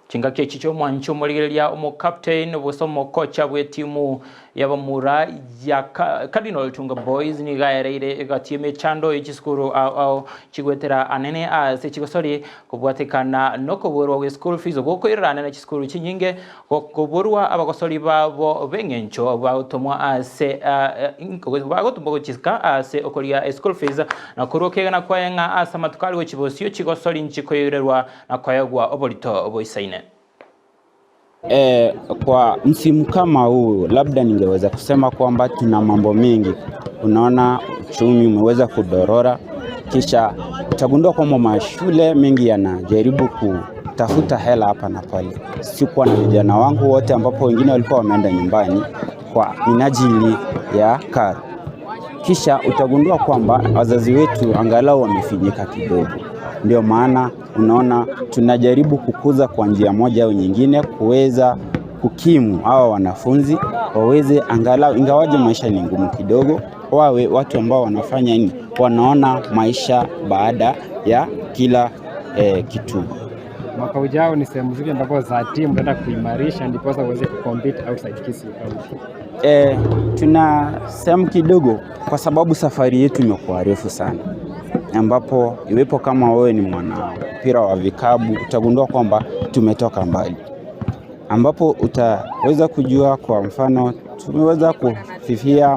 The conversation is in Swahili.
Chingake chicho mwancho murigeria omo captain bosomo kocha bwe timu y'abamura ya Cardinal Tunga Boys ni gaereire gatieme chando y'ikisukuru au chigwetera anene ase chigosori kubwatekana no kuburwa we school fees goko irana na chikuru chinyinge kuburwa abagosori babo bengencho bautomwa ase bagotumba gochiska ase okoria school fees na kurokegana kwayenga asa matukali wechibosio chigosori nchikoyererwa na kwayagwa oborito oboisaine. Kwa msimu kama huu labda ningeweza kusema kwamba tuna mambo mengi. Unaona uchumi umeweza kudorora, kisha utagundua kwamba mashule mengi yanajaribu kutafuta hela hapa na pale. Sikuwa na vijana wangu wote ambapo wengine walikuwa wameenda nyumbani kwa minajili ya karo. Kisha utagundua kwamba wazazi wetu angalau wamefinyika kidogo. Ndio maana unaona tunajaribu kukuza kwa njia moja au nyingine kuweza kukimu hawa wanafunzi waweze angalau, ingawaje maisha ni ngumu kidogo, wawe watu ambao wanafanya nini, wanaona maisha baada ya kila kitu. Mwaka ujao ni sehemu zipi ambapo za timu mtaenda kuimarisha ndipo waweze kucompete outside Kisii County? Tuna sehemu kidogo kwa sababu safari yetu imekuwa refu sana, ambapo iwepo kama wewe ni mwana mpira wa vikabu utagundua kwamba tumetoka mbali, ambapo utaweza kujua kwa mfano tumeweza kufifia